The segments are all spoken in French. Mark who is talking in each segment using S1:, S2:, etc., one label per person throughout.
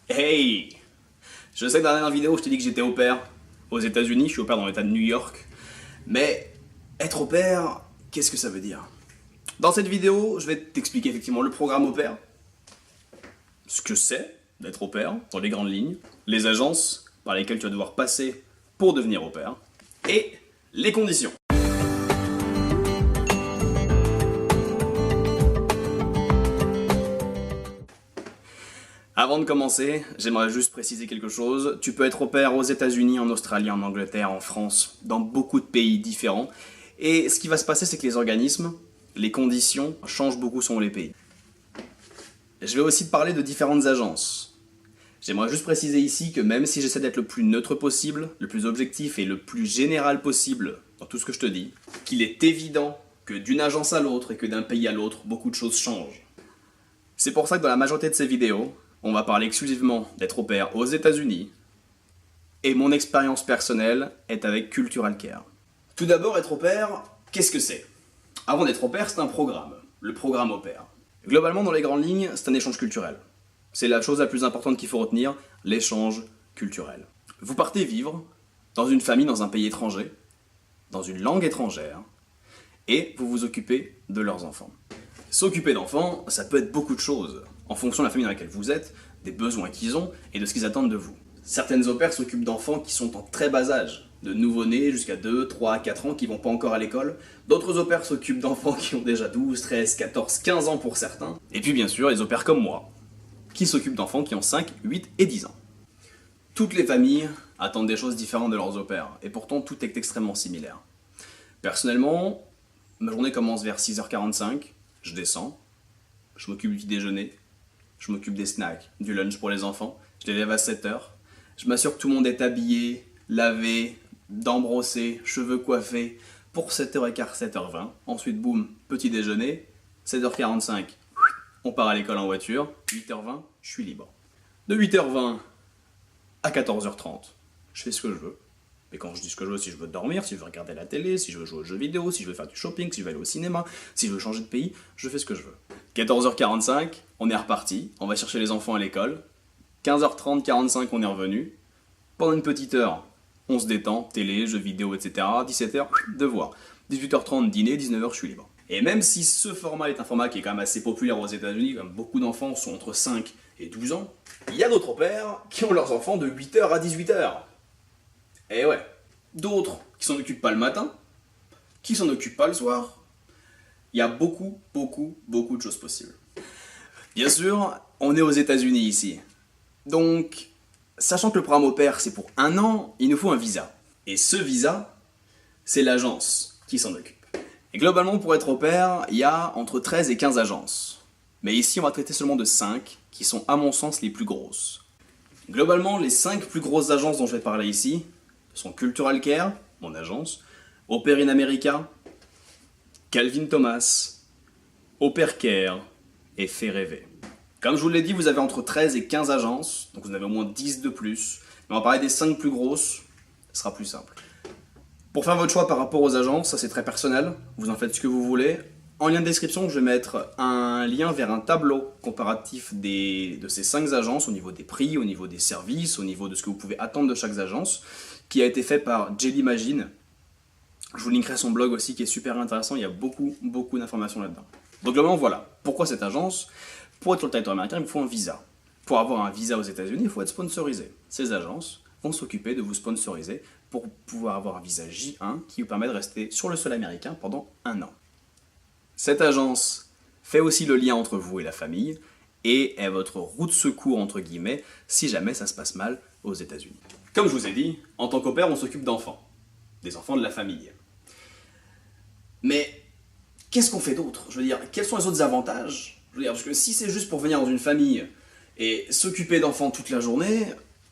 S1: Hey! Je sais que dans la dernière vidéo, je t'ai dit que j'étais au pair aux États-Unis, je suis au pair dans l'état de New York. Mais être au pair, qu'est-ce que ça veut dire? Dans cette vidéo, je vais t'expliquer effectivement le programme au pair, ce que c'est d'être au pair dans les grandes lignes, les agences par lesquelles tu vas devoir passer pour devenir au pair, et les conditions. Avant de commencer, j'aimerais juste préciser quelque chose. Tu peux être au pair aux États-Unis, en Australie, en Angleterre, en France, dans beaucoup de pays différents. Et ce qui va se passer, c'est que les organismes, les conditions changent beaucoup selon les pays. Je vais aussi te parler de différentes agences. J'aimerais juste préciser ici que même si j'essaie d'être le plus neutre possible, le plus objectif et le plus général possible dans tout ce que je te dis, qu'il est évident que d'une agence à l'autre et que d'un pays à l'autre, beaucoup de choses changent. C'est pour ça que dans la majorité de ces vidéos, on va parler exclusivement d'être au pair aux États-Unis, et mon expérience personnelle est avec Cultural Care. Tout d'abord, être au pair, qu'est-ce que c'est? Avant d'être au pair, c'est un programme, le programme au pair. Globalement, dans les grandes lignes, c'est un échange culturel. C'est la chose la plus importante qu'il faut retenir, l'échange culturel. Vous partez vivre dans une famille, dans un pays étranger, dans une langue étrangère, et vous vous occupez de leurs enfants. S'occuper d'enfants, ça peut être beaucoup de choses, en fonction de la famille dans laquelle vous êtes, des besoins qu'ils ont et de ce qu'ils attendent de vous. Certaines au pair s'occupent d'enfants qui sont en très bas âge, de nouveau-nés jusqu'à 2, 3, 4 ans qui vont pas encore à l'école. D'autres au pair s'occupent d'enfants qui ont déjà 12, 13, 14, 15 ans pour certains. Et puis bien sûr, les au pairs comme moi, qui s'occupent d'enfants qui ont 5, 8 et 10 ans. Toutes les familles attendent des choses différentes de leurs au pairs, et pourtant tout est extrêmement similaire. Personnellement, ma journée commence vers 6h45, je descends, je m'occupe du petit déjeuner, je m'occupe des snacks, du lunch pour les enfants, je les lève à 7h, je m'assure que tout le monde est habillé, lavé, dents brossées, cheveux coiffés, pour 7h15, 7h20, ensuite boum, petit déjeuner, 7h45, on part à l'école en voiture, 8h20, je suis libre. De 8h20 à 14h30, je fais ce que je veux. Mais quand je dis ce que je veux, si je veux dormir, si je veux regarder la télé, si je veux jouer aux jeux vidéo, si je veux faire du shopping, si je veux aller au cinéma, si je veux changer de pays, je fais ce que je veux. 14h45, on est reparti, on va chercher les enfants à l'école. 15h30, 45, on est revenu. Pendant une petite heure, on se détend, télé, jeux vidéo, etc. 17h, devoir. 18h30, dîner, 19h, je suis libre. Et même si ce format est un format qui est quand même assez populaire aux États-Unis, comme beaucoup d'enfants sont entre 5 et 12 ans, il y a d'autres pères qui ont leurs enfants de 8h à 18h. Et ouais, d'autres qui s'en occupent pas le matin, qui s'en occupent pas le soir. Il y a beaucoup de choses possibles. Bien sûr, on est aux États-Unis ici. Donc, sachant que le programme au pair c'est pour 1 an, il nous faut un visa. Et ce visa, c'est l'agence qui s'en occupe. Et globalement, pour être au pair, il y a entre 13 et 15 agences. Mais ici, on va traiter seulement de 5, qui sont à mon sens les plus grosses. Globalement, les 5 plus grosses agences dont je vais parler ici sont Cultural Care, mon agence, Au Pair in America, Calvin Thomas, Au Pair Care et Fait Rêver. Comme je vous l'ai dit, vous avez entre 13 et 15 agences, donc vous en avez au moins 10 de plus. Mais on va parler des 5 plus grosses, ce sera plus simple. Pour faire votre choix par rapport aux agences, ça c'est très personnel, vous en faites ce que vous voulez. En lien de description, je vais mettre un lien vers un tableau comparatif de ces 5 agences au niveau des prix, au niveau des services, au niveau de ce que vous pouvez attendre de chaque agence, qui a été fait par Jelly Magine. Je vous linkerai son blog aussi qui est super intéressant, il y a beaucoup d'informations là-dedans. Donc globalement voilà, pourquoi cette agence? Pour être sur le territoire américain, il vous faut un visa. Pour avoir un visa aux États-Unis, il faut être sponsorisé. Ces agences vont s'occuper de vous sponsoriser pour pouvoir avoir un visa J1 qui vous permet de rester sur le sol américain pendant 1 an. Cette agence fait aussi le lien entre vous et la famille et est votre roue de secours entre guillemets si jamais ça se passe mal aux États-Unis. Comme je vous ai dit, en tant qu'au pair, on s'occupe d'enfants, des enfants de la famille. Mais qu'est-ce qu'on fait d'autre? Je veux dire, quels sont les autres avantages? Je veux dire, parce que si c'est juste pour venir dans une famille et s'occuper d'enfants toute la journée,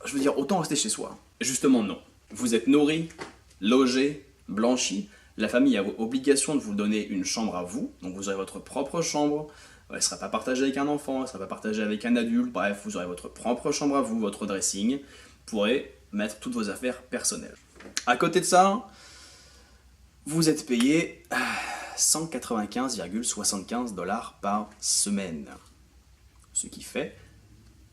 S1: je veux dire, autant rester chez soi. Justement, non. Vous êtes nourri, logé, blanchi. La famille a obligation de vous donner une chambre à vous, donc vous aurez votre propre chambre. Elle ne sera pas partagée avec un enfant, elle ne sera pas partagée avec un adulte. Bref, vous aurez votre propre chambre à vous, votre dressing. Vous pourrez mettre toutes vos affaires personnelles. À côté de ça, vous êtes payé 195,75 $ par semaine. Ce qui fait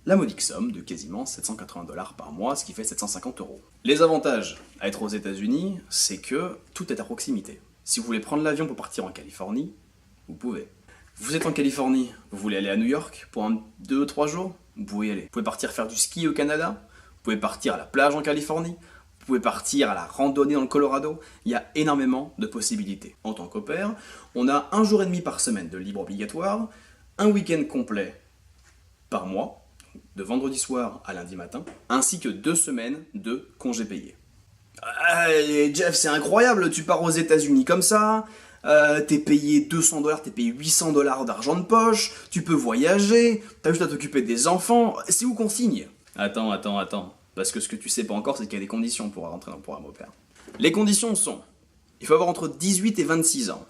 S1: la modique somme de quasiment 780 $ par mois, ce qui fait 750 €. Les avantages à être aux États-Unis, c'est que tout est à proximité. Si vous voulez prendre l'avion pour partir en Californie, vous pouvez. Vous êtes en Californie, vous voulez aller à New York pour 2-3 jours, vous pouvez y aller. Vous pouvez partir faire du ski au Canada, vous pouvez partir à la plage en Californie, vous pouvez partir à la randonnée dans le Colorado. Il y a énormément de possibilités. En tant qu'au pair, on a 1 jour et demi par semaine de libre obligatoire, un week-end complet par mois, de vendredi soir à lundi matin, ainsi que 2 semaines de congés payés. Jeff, c'est incroyable, tu pars aux États-Unis comme ça, t'es payé 200 $, t'es payé 800 $ d'argent de poche, tu peux voyager, t'as juste à t'occuper des enfants, c'est où qu'on signe? Attends, parce que ce que tu sais pas encore, c'est qu'il y a des conditions pour rentrer dans le programme au pair. Les conditions sont, il faut avoir entre 18 et 26 ans.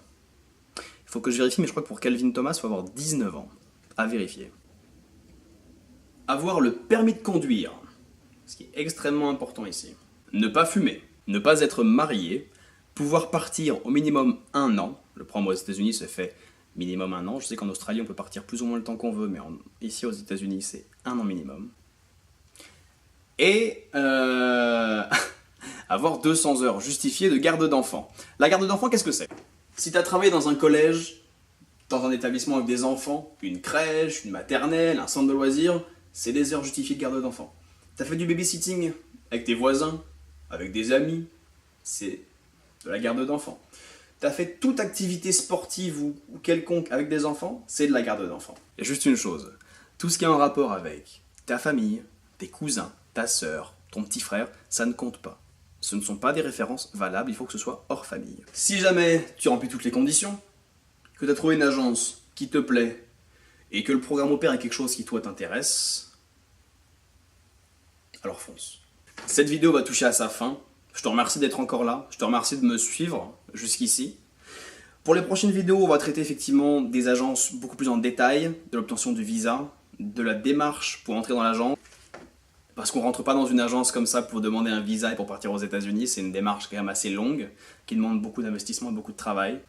S1: Il faut que je vérifie, mais je crois que pour Calvin Thomas, il faut avoir 19 ans. À vérifier. Avoir le permis de conduire, ce qui est extrêmement important ici. Ne pas fumer, ne pas être marié, pouvoir partir au minimum 1 an. Le programme aux États-Unis se fait minimum 1 an. Je sais qu'en Australie, on peut partir plus ou moins le temps qu'on veut, mais ici aux États-Unis, c'est 1 an minimum. Et avoir 200 heures justifiées de garde d'enfants. La garde d'enfants, qu'est-ce que c'est? Si tu as travaillé dans un collège, dans un établissement avec des enfants, une crèche, une maternelle, un centre de loisirs, c'est des heures justifiées de garde d'enfants. Tu as fait du babysitting avec tes voisins, avec des amis, c'est de la garde d'enfants. Tu as fait toute activité sportive ou quelconque avec des enfants, c'est de la garde d'enfants. Et juste une chose, tout ce qui est en rapport avec ta famille, tes cousins, ta sœur, ton petit frère, ça ne compte pas. Ce ne sont pas des références valables, il faut que ce soit hors famille. Si jamais tu remplis toutes les conditions, que tu as trouvé une agence qui te plaît, et que le programme au pair est quelque chose qui toi t'intéresse, alors fonce. Cette vidéo va toucher à sa fin. Je te remercie d'être encore là, je te remercie de me suivre jusqu'ici. Pour les prochaines vidéos, on va traiter effectivement des agences beaucoup plus en détail, de l'obtention du visa, de la démarche pour entrer dans l'agence. Parce qu'on rentre pas dans une agence comme ça pour demander un visa et pour partir aux États-Unis, c'est une démarche quand même assez longue, qui demande beaucoup d'investissement et beaucoup de travail.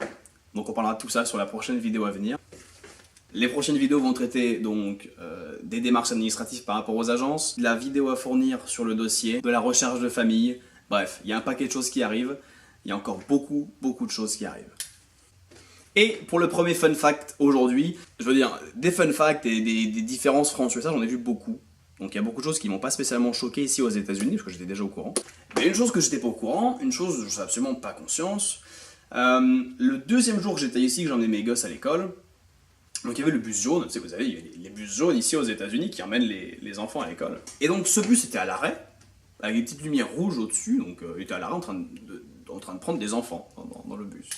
S1: Donc on parlera de tout ça sur la prochaine vidéo à venir. Les prochaines vidéos vont traiter donc des démarches administratives par rapport aux agences, de la vidéo à fournir sur le dossier, de la recherche de famille, bref, il y a un paquet de choses qui arrivent, il y a encore beaucoup de choses qui arrivent. Et pour le premier fun fact aujourd'hui, je veux dire, des fun facts et des différences France-USA, j'en ai vu beaucoup. Donc il y a beaucoup de choses qui m'ont pas spécialement choqué ici aux États-Unis, parce que j'étais déjà au courant. Mais une chose que j'étais pas au courant, une chose dont je n'ai absolument pas conscience, le deuxième jour que j'étais ici, que j'emmenais mes gosses à l'école, donc il y avait le bus jaune, tu sais, vous savez, il y a les bus jaunes ici aux États-Unis qui emmènent les enfants à l'école. Et donc ce bus était à l'arrêt, avec des petites lumières rouges au-dessus, donc il était à l'arrêt en train de prendre des enfants dans le bus.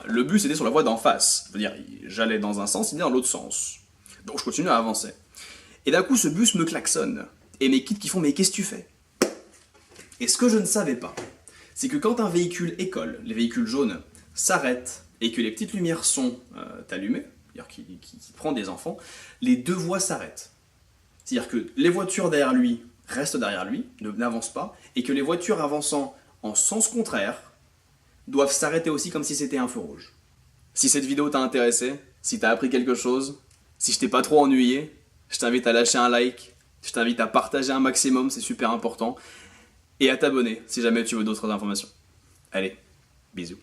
S1: Le bus était sur la voie d'en face, c'est-à-dire j'allais dans un sens, il était dans l'autre sens. Donc je continue à avancer. Et d'un coup, ce bus me klaxonne. Et mes kids qui font « Mais qu'est-ce que tu fais ?» Et ce que je ne savais pas, c'est que quand un véhicule école, les véhicules jaunes, s'arrête et que les petites lumières sont allumées, c'est-à-dire qu'il prend des enfants, les deux voies s'arrêtent. C'est-à-dire que les voitures derrière lui restent derrière lui, n'avancent pas, et que les voitures avançant en sens contraire doivent s'arrêter aussi comme si c'était un feu rouge. Si cette vidéo t'a intéressé, si t'as appris quelque chose, si je t'ai pas trop ennuyé, je t'invite à lâcher un like, je t'invite à partager un maximum, c'est super important, et à t'abonner si jamais tu veux d'autres informations. Allez, bisous.